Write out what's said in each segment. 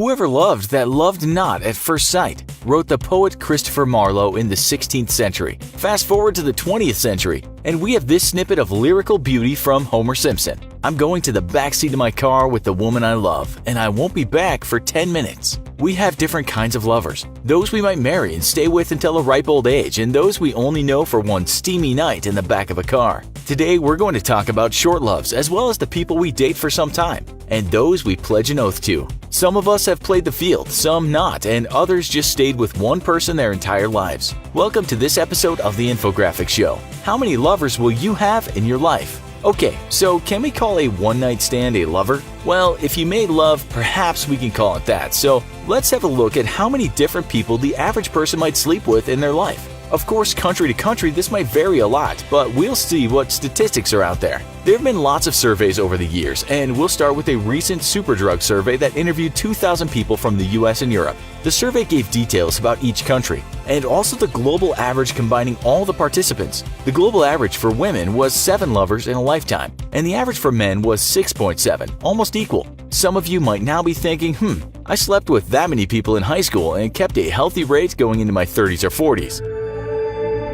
Whoever loved that loved not at first sight, wrote the poet Christopher Marlowe in the 16th century. Fast forward to the 20th century, and we have this snippet of lyrical beauty from Homer Simpson. I'm going to the backseat of my car with the woman I love, and I won't be back for 10 minutes. We have different kinds of lovers. Those we might marry and stay with until a ripe old age, and those we only know for one steamy night in the back of a car. Today, we're going to talk about short loves, as well as the people we date for some time, and those we pledge an oath to. Some of us have played the field, some not, and others just stayed with one person their entire lives. Welcome to this episode of The Infographic Show. How many lovers will you have in your life? Okay, so can we call a one-night stand a lover? Well, if you made love, perhaps we can call it that. So let's have a look at how many different people the average person might sleep with in their life. Of course, country to country, this might vary a lot, but we'll see what statistics are out there. There have been lots of surveys over the years, and we'll start with a recent Superdrug survey that interviewed 2,000 people from the US and Europe. The survey gave details about each country, and also the global average combining all the participants. The global average for women was 7 lovers in a lifetime, and the average for men was 6.7, almost equal. Some of you might now be thinking, I slept with that many people in high school and kept a healthy rate going into my 30s or 40s.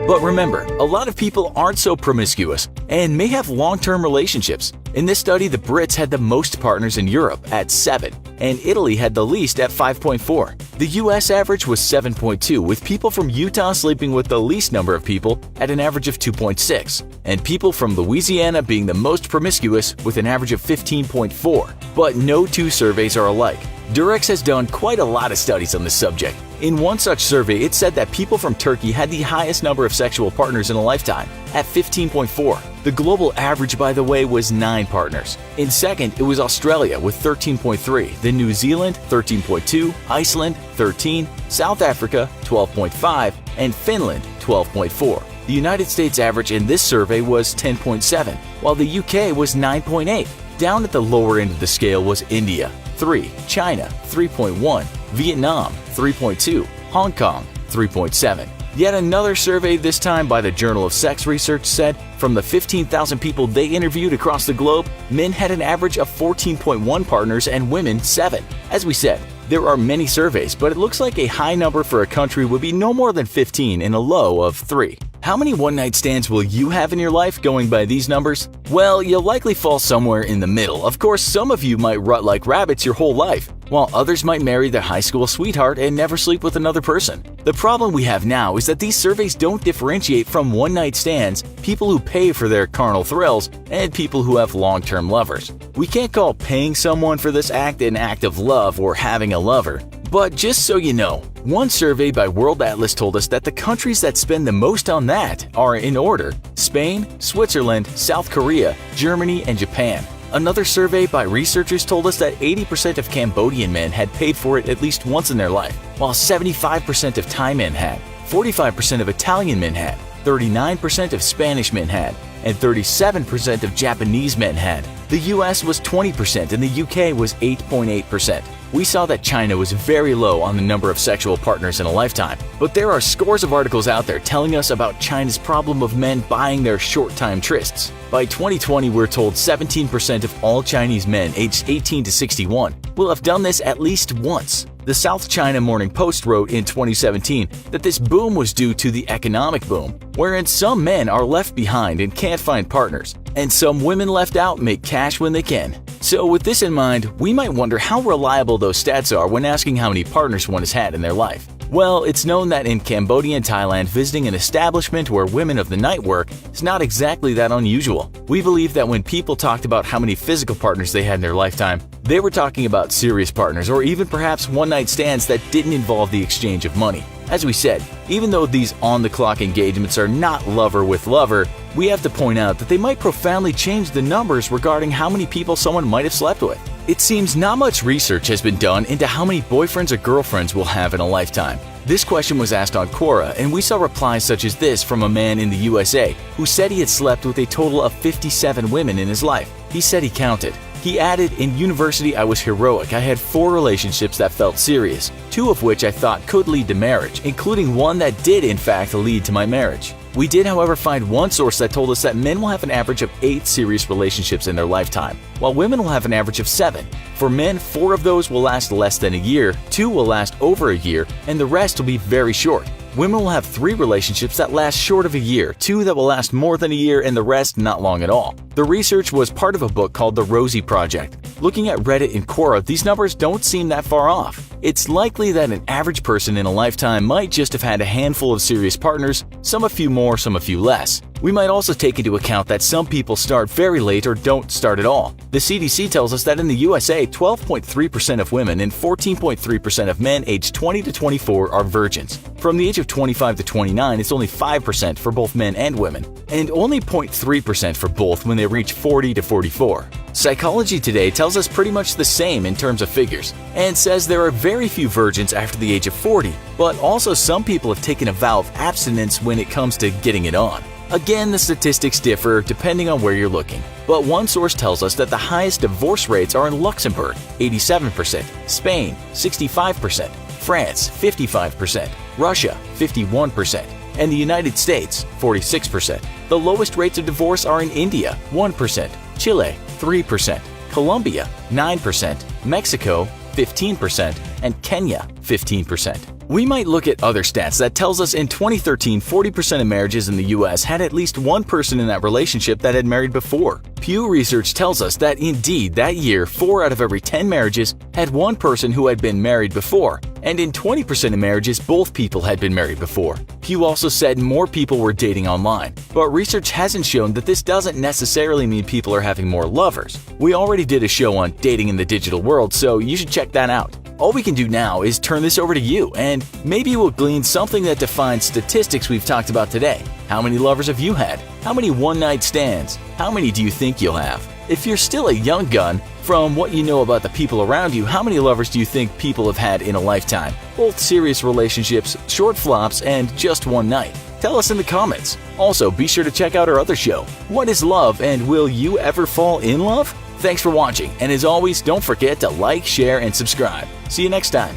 But remember, a lot of people aren't so promiscuous and may have long-term relationships. In this study, the Brits had the most partners in Europe at 7, and Italy had the least at 5.4. The US average was 7.2, with people from Utah sleeping with the least number of people at an average of 2.6, and people from Louisiana being the most promiscuous with an average of 15.4. But no two surveys are alike. Durex has done quite a lot of studies on this subject. In one such survey, it said that people from Turkey had the highest number of sexual partners in a lifetime, at 15.4. The global average, by the way, was 9 partners. In second, it was Australia with 13.3, then New Zealand 13.2, Iceland 13, South Africa 12.5, and Finland 12.4. The United States average in this survey was 10.7, while the UK was 9.8. Down at the lower end of the scale was India, 3, China, 3.1, Vietnam, 3.2, Hong Kong, 3.7. Yet another survey, this time by the Journal of Sex Research, said from the 15,000 people they interviewed across the globe, men had an average of 14.1 partners and women 7. As we said, there are many surveys, but it looks like a high number for a country would be no more than 15 and a low of 3. How many one-night stands will you have in your life going by these numbers? Well, you'll likely fall somewhere in the middle. Of course, some of you might rut like rabbits your whole life, while others might marry their high school sweetheart and never sleep with another person. The problem we have now is that these surveys don't differentiate from one-night stands, people who pay for their carnal thrills, and people who have long-term lovers. We can't call paying someone for this act an act of love or having a lover. But just so you know, one survey by World Atlas told us that the countries that spend the most on that are in order: Spain, Switzerland, South Korea, Germany, and Japan. Another survey by researchers told us that 80% of Cambodian men had paid for it at least once in their life, while 75% of Thai men had, 45% of Italian men had, 39% of Spanish men had, and 37% of Japanese men had. The US was 20% and the UK was 8.8%. We saw that China was very low on the number of sexual partners in a lifetime, but there are scores of articles out there telling us about China's problem of men buying their short-time trysts. By 2020, we're told 17% of all Chinese men aged 18 to 61 will have done this at least once. The South China Morning Post wrote in 2017 that this boom was due to the economic boom, wherein some men are left behind and can't find partners, and some women left out make cash when they can. So with this in mind, we might wonder how reliable those stats are when asking how many partners one has had in their life. Well, it's known that in Cambodia and Thailand, visiting an establishment where women of the night work is not exactly that unusual. We believe that when people talked about how many physical partners they had in their lifetime, they were talking about serious partners or even perhaps one-night stands that didn't involve the exchange of money. As we said, even though these on-the-clock engagements are not lover with lover, we have to point out that they might profoundly change the numbers regarding how many people someone might have slept with. It seems not much research has been done into how many boyfriends or girlfriends we'll have in a lifetime. This question was asked on Quora, and we saw replies such as this from a man in the USA who said he had slept with a total of 57 women in his life. He said he counted. He added, "In university, I was heroic. I had 4 relationships that felt serious, 2 of which I thought could lead to marriage, including one that did in fact lead to my marriage." We did, however, find one source that told us that men will have an average of 8 serious relationships in their lifetime, while women will have an average of 7. For men, 4 of those will last less than a year, 2 will last over a year, and the rest will be very short. Women will have 3 relationships that last short of a year, 2 that will last more than a year, and the rest not long at all. The research was part of a book called The Rosie Project. Looking at Reddit and Quora, these numbers don't seem that far off. It's likely that an average person in a lifetime might just have had a handful of serious partners, some a few more, some a few less. We might also take into account that some people start very late or don't start at all. The CDC tells us that in the USA, 12.3% of women and 14.3% of men aged 20 to 24 are virgins. From the age of 25 to 29, it's only 5% for both men and women, and only 0.3% for both when they reach 40 to 44. Psychology Today tells us pretty much the same in terms of figures, and says there are very few virgins after the age of 40, but also some people have taken a vow of abstinence when it comes to getting it on. Again, the statistics differ depending on where you're looking, but one source tells us that the highest divorce rates are in Luxembourg, 87%, Spain, 65%, France, 55%, Russia, 51%, and the United States, 46%. The lowest rates of divorce are in India, 1%, Chile, 3%, Colombia, 9%, Mexico, 15%, and Kenya, 15%. We might look at other stats that tells us in 2013, 40% of marriages in the US had at least one person in that relationship that had married before. Pew Research tells us that indeed that year, 4 out of every 10 marriages had one person who had been married before, and in 20% of marriages, both people had been married before. Pew also said more people were dating online, but research hasn't shown that this doesn't necessarily mean people are having more lovers. We already did a show on dating in the digital world, so you should check that out. All we can do now is turn this over to you, and maybe we'll glean something that defines statistics we've talked about today. How many lovers have you had? How many one-night stands? How many do you think you'll have? If you're still a young gun, from what you know about the people around you, how many lovers do you think people have had in a lifetime? Both serious relationships, short flops, and just one night. Tell us in the comments. Also, be sure to check out our other show, What is Love, and Will You Ever Fall in Love? Thanks for watching, and as always, don't forget to like, share, and subscribe. See you next time.